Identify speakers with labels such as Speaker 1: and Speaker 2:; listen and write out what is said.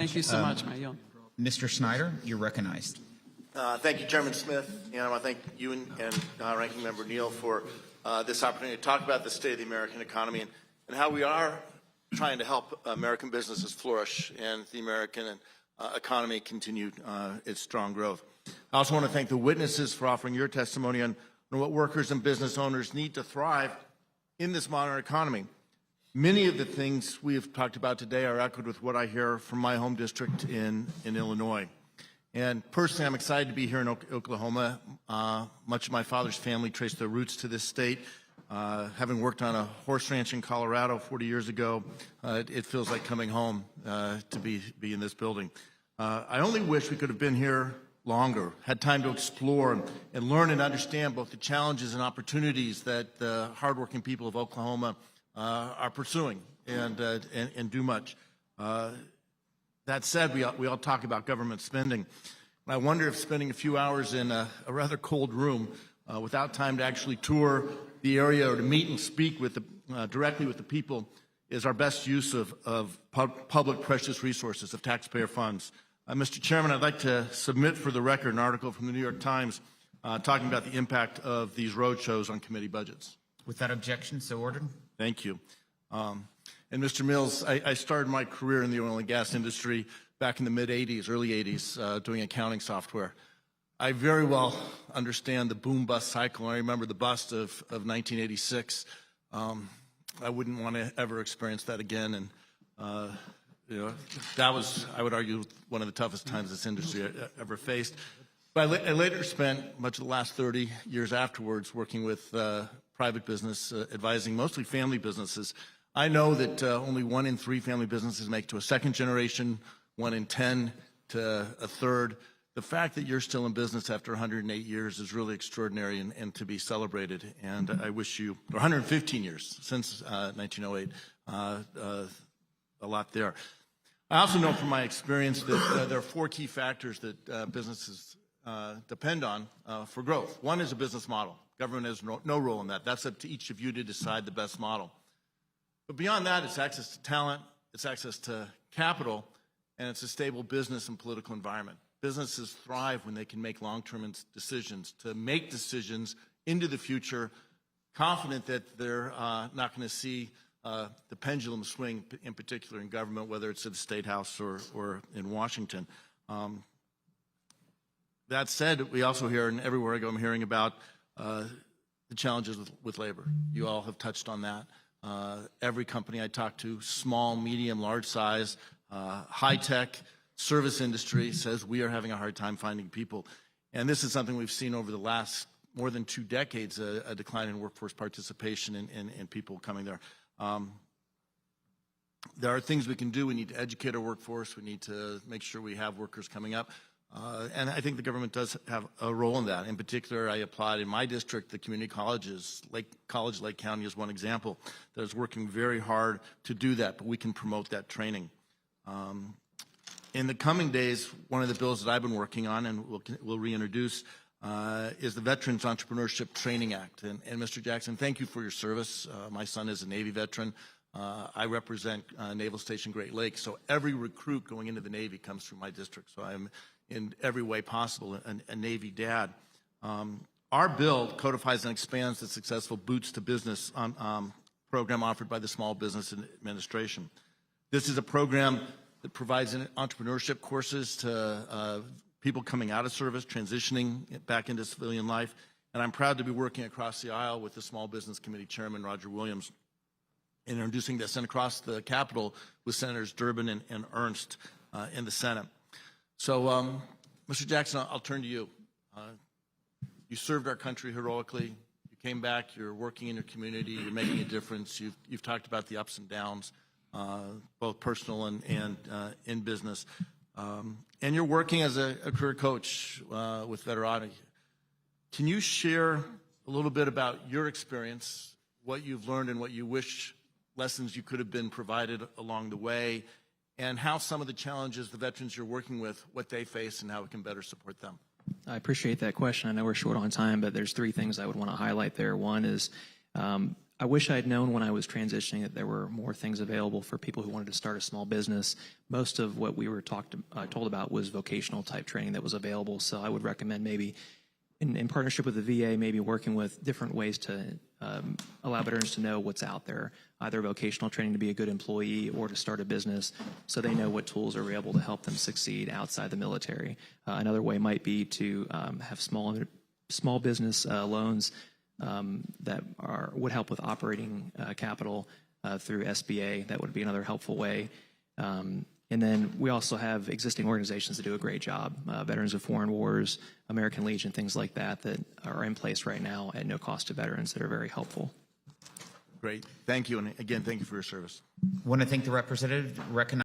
Speaker 1: Thank you so much, Mayor.
Speaker 2: Mr. Schneider, you're recognized.
Speaker 3: Thank you, Chairman Smith, and I want to thank you and Ranking Member Neal for this opportunity to talk about the state of the American economy and how we are trying to help American businesses flourish and the American economy continue its strong growth. I also want to thank the witnesses for offering your testimony on what workers and business owners need to thrive in this modern economy. Many of the things we have talked about today are echoed with what I hear from my home district in Illinois. And personally, I'm excited to be here in Oklahoma. Much of my father's family traced their roots to this state. Having worked on a horse ranch in Colorado 40 years ago, it feels like coming home to be in this building. I only wish we could have been here longer, had time to explore and learn and understand both the challenges and opportunities that the hardworking people of Oklahoma are pursuing and do much. That said, we all talk about government spending. And I wonder if spending a few hours in a rather cold room without time to actually tour the area or to meet and speak with directly with the people is our best use of public precious resources, of taxpayer funds. Mr. Chairman, I'd like to submit for the record an article from the New York Times talking about the impact of these roadshows on committee budgets.
Speaker 2: Without objection, so ordered.
Speaker 3: Thank you. And Mr. Mills, I started my career in the oil and gas industry back in the mid-'80s, early '80s, doing accounting software. I very well understand the boom-bust cycle. I remember the bust of 1986. I wouldn't want to ever experience that again. And that was, I would argue, one of the toughest times this industry ever faced. But I later spent much of the last 30 years afterwards working with private business, advising mostly family businesses. I know that only 1 in 3 family businesses make it to a second generation, 1 in 10 to a third. The fact that you're still in business after 108 years is really extraordinary and to be celebrated. And I wish you, or 115 years since 1908, a lot there. I also know from my experience that there are 4 key factors that businesses depend on for growth. One is a business model. Government has no role in that. That's up to each of you to decide the best model. But beyond that, it's access to talent, it's access to capital, and it's a stable business and political environment. Businesses thrive when they can make long-term decisions, to make decisions into the future, confident that they're not going to see the pendulum swing, in particular in government, whether it's at the State House or in Washington. That said, we also hear, and everywhere I go I'm hearing about the challenges with labor. You all have touched on that. Every company I talk to, small, medium, large size, high-tech, service industry says we are having a hard time finding people. And this is something we've seen over the last more than 2 decades, a decline in workforce participation and people coming there. There are things we can do. We need to educate our workforce. We need to make sure we have workers coming up. And I think the government does have a role in that. In particular, I applaud in my district the community colleges. Lake County is one example that is working very hard to do that, but we can promote that training. In the coming days, one of the bills that I've been working on and we'll reintroduce is the Veterans Entrepreneurship Training Act. And Mr. Jackson, thank you for your service. My son is a Navy veteran. I represent Naval Station Great Lakes, so every recruit going into the Navy comes through my district. So I'm in every way possible a Navy dad. Our bill codifies and expands the successful Boots to Business program offered by the Small Business Administration. This is a program that provides entrepreneurship courses to people coming out of service, transitioning back into civilian life. And I'm proud to be working across the aisle with the Small Business Committee Chairman, Roger Williams, in introducing this, and across the Capitol with Senators Durbin and Ernst in the Senate. So, Mr. Jackson, I'll turn to you. You served our country heroically. You came back. You're working in your community. You're making a difference. You've talked about the ups and downs, both personal and in business. And you're working as a career coach with Veterati. Can you share a little bit about your experience, what you've learned, and what you wish lessons you could have been provided along the way, and how some of the challenges the veterans you're working with, what they face and how we can better support them?
Speaker 4: I appreciate that question. I know we're short on time, but there's 3 things I would want to highlight there. One is
Speaker 1: I wish I had known when I was transitioning that there were more things available for people who wanted to start a small business. Most of what we were told about was vocational type training that was available. So I would recommend maybe in partnership with the VA, maybe working with different ways to allow veterans to know what's out there, either vocational training to be a good employee or to start a business so they know what tools are available to help them succeed outside the military. Another way might be to have small business loans that would help with operating capital through SBA. That would be another helpful way. And then we also have existing organizations that do a great job, Veterans of Foreign Wars, American Legion, things like that, that are in place right now at no cost to veterans that are very helpful.
Speaker 3: Great. Thank you. And again, thank you for your service.
Speaker 2: Want to thank the representative. Recognize